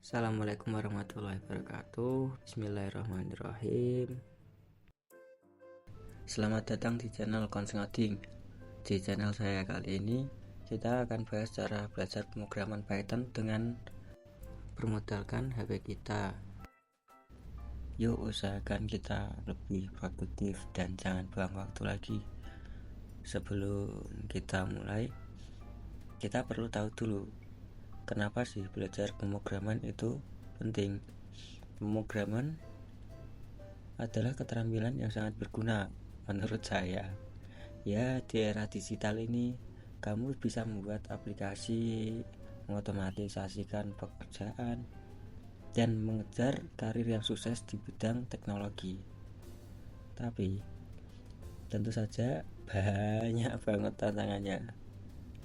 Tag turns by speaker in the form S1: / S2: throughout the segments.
S1: Assalamualaikum warahmatullahi wabarakatuh. Bismillahirrahmanirrahim. Selamat datang di channel Konsengoding. Di channel saya kali ini kita akan bahas cara belajar pemrograman Python dengan bermodalkan HP kita. Yuk usahakan kita lebih produktif dan jangan buang waktu lagi. Sebelum kita mulai, kita perlu tahu dulu kenapa sih belajar pemrograman itu penting. Pemrograman adalah keterampilan yang sangat berguna menurut saya. Ya, di era digital ini kamu bisa membuat aplikasi, mengotomatisasikan pekerjaan, dan mengejar karir yang sukses di bidang teknologi. Tapi tentu saja banyak banget tantangannya.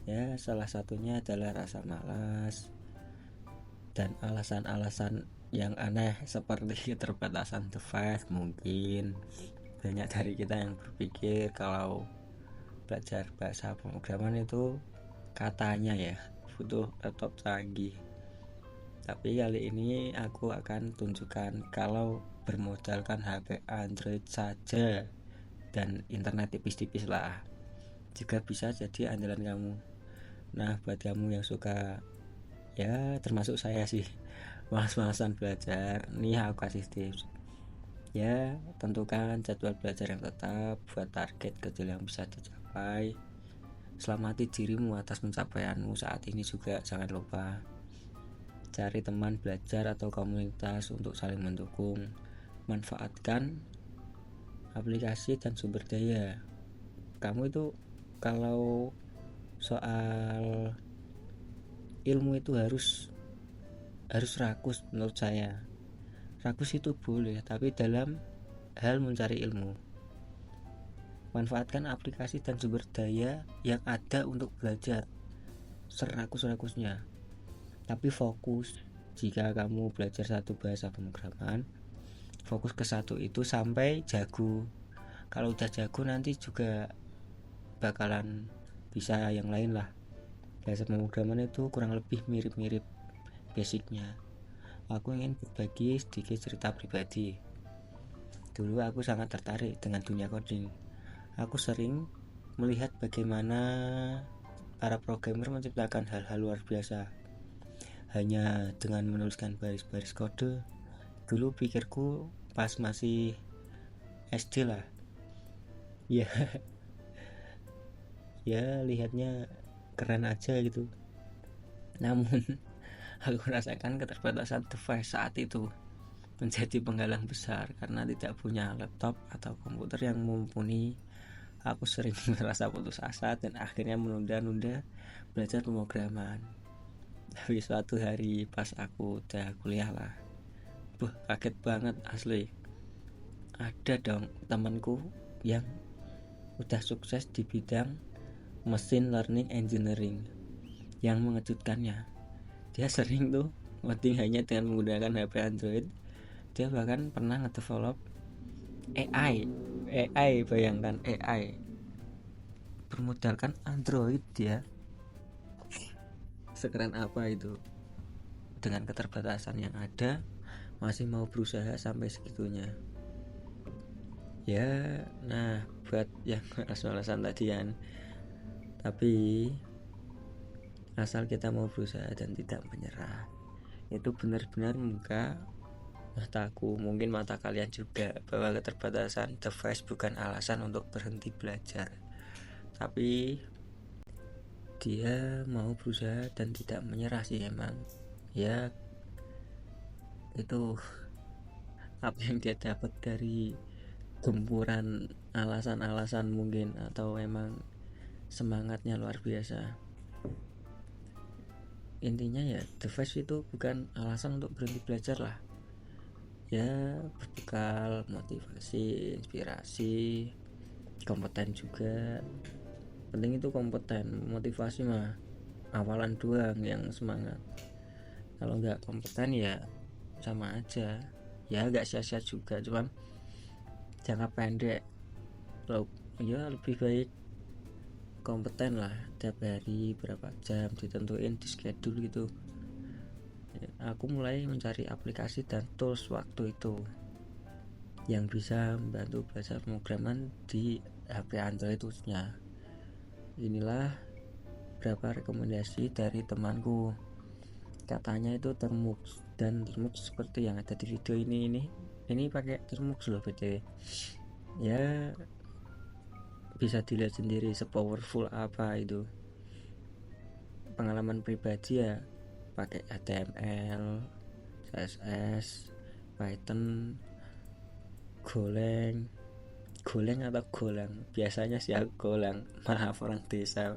S1: Ya, salah satunya adalah rasa malas dan alasan-alasan yang aneh seperti keterbatasan device. Mungkin banyak dari kita yang berpikir kalau belajar bahasa pemrograman itu katanya ya butuh laptop canggih. Tapi kali ini aku akan tunjukkan kalau bermodalkan HP Android saja dan internet tipis-tipis lah juga bisa jadi andalan kamu. Nah, buat kamu yang suka, ya termasuk saya sih, malas-malasan belajar, nih aku kasih tips. Ya, tentukan jadwal belajar yang tetap, buat target kecil yang bisa dicapai. Selamati dirimu atas pencapaianmu saat ini juga. Jangan lupa cari teman belajar atau komunitas untuk saling mendukung. Manfaatkan aplikasi dan sumber daya. Kamu itu kalau soal ilmu itu harus rakus. Menurut saya rakus itu boleh, tapi dalam hal mencari ilmu. Manfaatkan aplikasi dan sumber daya yang ada untuk belajar serakus-rakusnya, tapi fokus. Jika kamu belajar satu bahasa pemrograman, fokus ke satu itu sampai jago. Kalau udah jago nanti juga bakalan bisa yang lain lah. Bahasa pemrograman itu kurang lebih mirip-mirip basicnya. Aku ingin berbagi sedikit cerita pribadi. Dulu aku sangat tertarik dengan dunia coding. Aku sering melihat bagaimana para programmer menciptakan hal-hal luar biasa hanya dengan menuliskan baris-baris kode. Dulu pikirku pas masih SD lah, ya ya lihatnya keren aja gitu. Namun aku rasakan keterbatasan device saat itu menjadi penghalang besar karena tidak punya laptop atau komputer yang mumpuni. Aku sering merasa putus asa dan akhirnya menunda-nunda belajar pemrograman. Tapi suatu hari pas aku udah kuliah lah, kaget banget asli. Ada dong temanku yang udah sukses di bidang machine learning engineering. Yang mengejutkannya, dia sering tuh ngoding hanya dengan menggunakan HP Android. Dia bahkan pernah ngedevelop AI, bayangkan AI bermodalkan Android. Dia sekeren apa itu? Dengan keterbatasan yang ada masih mau berusaha sampai segitunya. Ya, nah buat yang malas-malasan tadi kan, tapi asal kita mau berusaha dan tidak menyerah, itu benar-benar membuka mataku, mungkin mata kalian juga, bahwa keterbatasan device bukan alasan untuk berhenti belajar, tapi dia mau berusaha dan tidak menyerah sih emang. Ya, itu apa yang dia dapat dari gempuran alasan-alasan mungkin, atau emang semangatnya luar biasa. Intinya ya, device itu bukan alasan untuk berhenti belajar lah. Ya, berbekal motivasi, inspirasi, kompeten juga. Penting itu kompeten, motivasi mah awalan doang yang semangat. Kalau nggak kompeten ya sama aja, ya nggak sia-sia juga, cuman jangka pendek ya lebih baik kompeten lah. Tiap hari berapa jam ditentuin di schedule gitu. aku mulai mencari aplikasi dan tools waktu itu yang bisa membantu belajar pemrograman di HP Android khususnya. Inilah beberapa rekomendasi dari temanku. Katanya itu Termux, dan Termux seperti yang ada di video ini pakai Termux loh btw. Ya bisa dilihat sendiri sepowerful apa itu. Pengalaman pribadi ya pakai HTML, CSS, Python, Golang atau Golang, biasanya sih aku Golang, maaf orang desa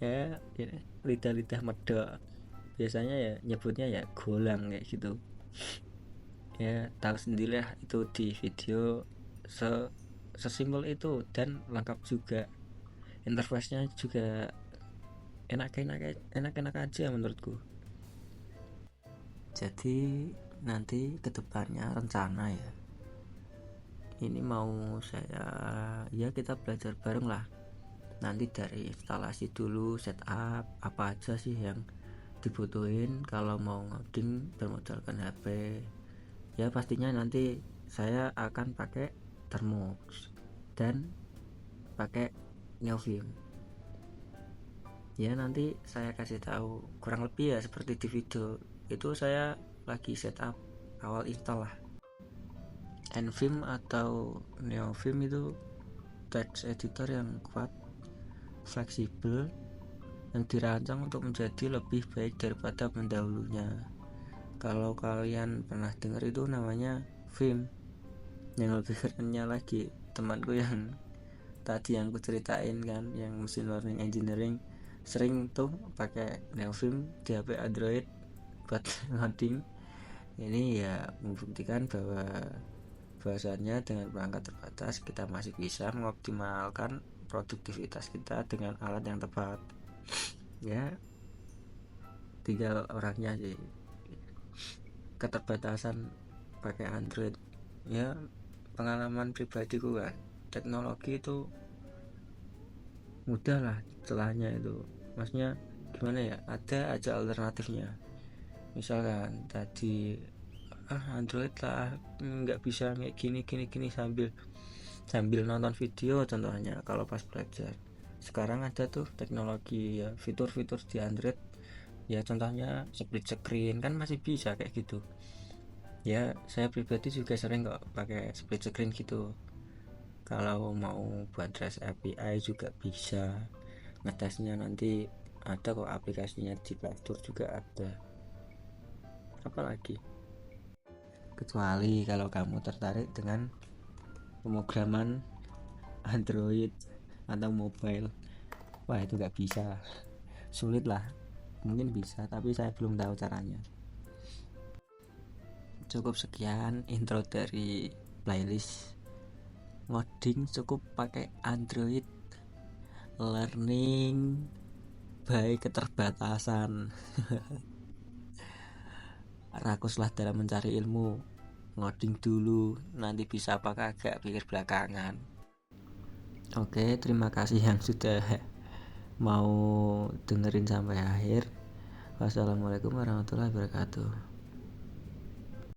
S1: ya, lidah medok biasanya ya nyebutnya ya Golang kayak gitu. Ya tahu sendirilah itu di video sesimpel itu dan lengkap juga, interface-nya juga enak-enak aja menurutku. Jadi nanti kedepannya rencana ya, ini mau saya ya kita belajar bareng lah. Nanti dari instalasi dulu, setup apa aja sih yang dibutuhin kalau mau ngoding bermodalkan HP. Ya pastinya nanti saya akan pakai Termux dan pakai Neovim. Ya nanti saya kasih tahu kurang lebih ya seperti di video itu. Saya lagi setup awal install lah. Nvim atau Neovim itu text editor yang kuat, fleksibel, yang dirancang untuk menjadi lebih baik daripada pendahulunya. Kalau kalian pernah dengar itu namanya Vim. Yang lebih kerennya lagi, temanku yang tadi yang aku ceritain kan, yang machine learning engineering, sering tuh pakai Neovim di HP Android buat ngoding. Ini ya membuktikan bahwasannya dengan perangkat terbatas kita masih bisa mengoptimalkan produktivitas kita dengan alat yang tepat. Ya tinggal orangnya sih, keterbatasan pakai Android. Ya pengalaman pribadiku kan, teknologi itu mudah lah celahnya itu, maksudnya gimana ya, ada aja alternatifnya. Misalkan tadi Android lah nggak bisa kayak gini sambil nonton video contohnya kalau pas belajar. Sekarang ada tuh teknologi ya, fitur-fitur di Android ya, contohnya split screen kan masih bisa kayak gitu. Ya saya pribadi juga sering kok pakai split screen gitu. Kalau mau buat REST API juga bisa, ngetesnya nanti ada kok aplikasinya di Play Store juga ada. Apalagi kecuali kalau kamu tertarik dengan pemrograman Android atau mobile, wah itu nggak bisa, sulit lah. Mungkin bisa tapi saya belum tahu caranya. Cukup sekian intro dari playlist ngoding cukup pakai Android, learning by keterbatasan. Rakuslah dalam mencari ilmu, ngoding dulu, nanti bisa apa kagak pikir belakangan. Oke, terima kasih yang sudah mau dengerin sampai akhir. Wassalamualaikum warahmatullahi wabarakatuh.